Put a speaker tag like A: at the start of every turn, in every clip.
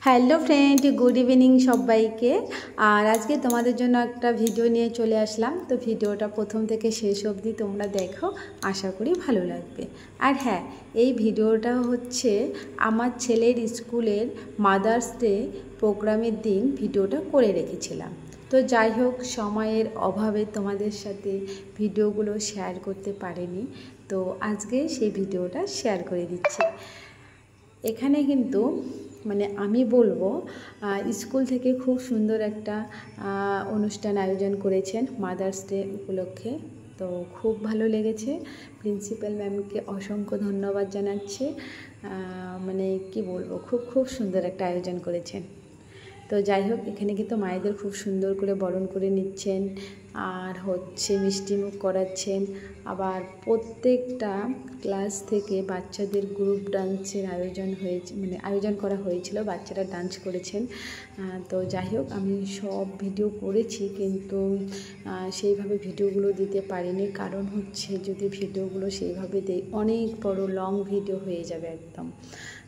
A: Hello friend, good evening সবাইকে। আর আজকে তোমাদের জন্য একটা ভিডিও নিয়ে চলে আসলাম। তো ভিডিওটা প্রথম থেকে শেষ অবধি তোমরা দেখো, আশা করি ভালো লাগবে। আর হ্যাঁ, এই ভিডিওটা হচ্ছে আমার ছেলের স্কুলের মাদার্স ডে প্রোগ্রামের দিন ভিডিওটা করে রেখেছিলাম। তো যাই হোক, সময়ের অভাবে তোমাদের সাথে ভিডিওগুলো শেয়ার করতে পারিনি, তো আজকে সেই ভিডিওটা শেয়ার করে দিচ্ছি। এখানে কিন্তু আমি বলবো স্কুল থেকে খুব সুন্দর একটা অনুষ্ঠান আয়োজন করেছেন মাদার্স ডে উপলক্ষে। তো খুব ভালো লেগেছে। প্রিন্সিপাল ম্যামকে অসংখ্য ধন্যবাদ জানাচ্ছি। কি বলবো, খুব সুন্দর একটা আয়োজন করেছেন। তো যাই হোক, এখানে কিন্তু মায়েদের খুব সুন্দর করে বরণ করে নিচ্ছেন, আর হচ্ছে মিষ্টিমুখ করাচ্ছেন। আবার প্রত্যেকটা ক্লাস থেকে বাচ্চাদের গ্রুপ ডান্সের আয়োজন করা হয়েছিল, বাচ্চারা ডান্স করেছেন। তো যাই হোক, আমি সব ভিডিও করেছি, কিন্তু সেইভাবে ভিডিওগুলো দিতে পারিনি। কারণ হচ্ছে, যদি ভিডিওগুলো সেইভাবে দেই, অনেক বড় লং ভিডিও হয়ে যাবে একদম।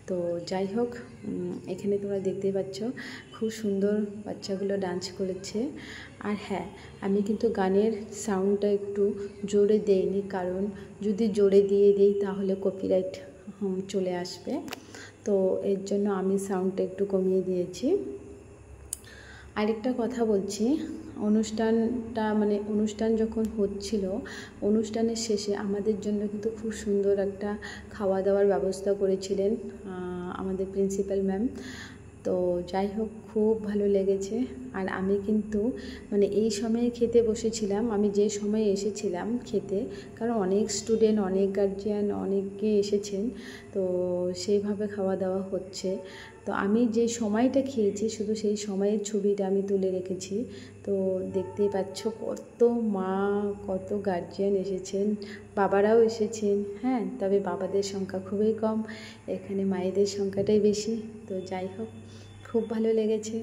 A: তো যাই হোক, এখানে তোমরা দেখতেই পাচ্ছ খুব সুন্দর বাচ্চাগুলো ডান্স করেছে। আর হ্যাঁ, আমি কিন্তু গানের সাউন্ডটা একটু জোরে দেইনি, কারণ যদি জোরে দিয়ে দিই তাহলে কপিরাইট চলে আসবে। তো এর জন্য আমি সাউন্ডটা একটু কমিয়ে দিয়েছি। আরেকটা কথা বলছি, অনুষ্ঠান যখন হচ্ছিল, অনুষ্ঠানের শেষে আমাদের জন্য কিন্তু খুব সুন্দর একটা খাওয়া দাওয়ার ব্যবস্থা করেছিলেন আমাদের প্রিন্সিপাল ম্যাম। তো যাই হোক, খুব ভালো লেগেছে। আর আমি কিন্তু এই সময়ে খেতে বসেছিলাম, আমি যে সময়ে এসেছিলাম খেতে, কারণ অনেক স্টুডেন্ট, অনেক গার্জিয়ান, অনেকে এসেছেন, তো সেইভাবে খাওয়া দাওয়া হচ্ছে। তো আমি যে সময়টা খেয়েছি, শুধু সেই সময়ের ছবিটা আমি তুলে রেখেছি। তো দেখতেই পাচ্ছ কত মা, কত গার্জিয়ান এসেছেন, বাবারাও এসেছেন। হ্যাঁ, তবে বাবাদের সংখ্যা খুবই কম, এখানে মায়েদের সংখ্যাটাই বেশি। তো যাই হোক, খুব ভালো লেগেছে।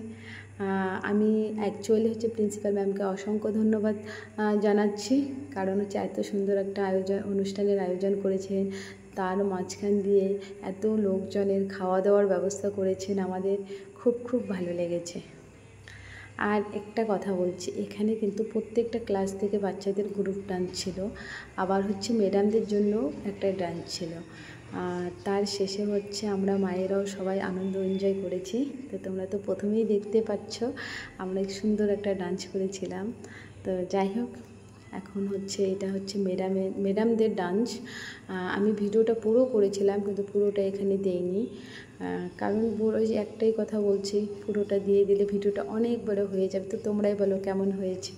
A: আমি অ্যাকচুয়ালি প্রিন্সিপাল ম্যামকে অসংখ্য ধন্যবাদ জানাচ্ছি, কারণ এত সুন্দর একটা অনুষ্ঠানের আয়োজন করেছেন, তার মাঝখান দিয়ে এত লোকজনের খাওয়া দাওয়ার ব্যবস্থা করেছেন, আমাদের খুব ভালো লেগেছে। আর একটা কথা বলছি, এখানে কিন্তু প্রত্যেকটা ক্লাস থেকে বাচ্চাদের গ্রুপ ডান্স ছিল, আবার ম্যাডামদের জন্য একটা ডান্স ছিল। তার শেষে আমরা মায়েরাও সবাই আনন্দ এনজয় করেছি। তো তোমরা তো প্রথমেই দেখতে পাচ্ছ আমরা সুন্দর একটা ডান্স করেছিলাম। তো যাই হোক, এখন এটা ম্যাডামদের ডান্স। আমি ভিডিওটা পুরো করেছিলাম, কিন্তু পুরোটা এখানে দেইনি, কারণ একটাই কথা বলছি, পুরোটা দিয়ে দিলে ভিডিওটা অনেক বড় হয়ে যাবে। তো তোমরাই বলো কেমন হয়েছে।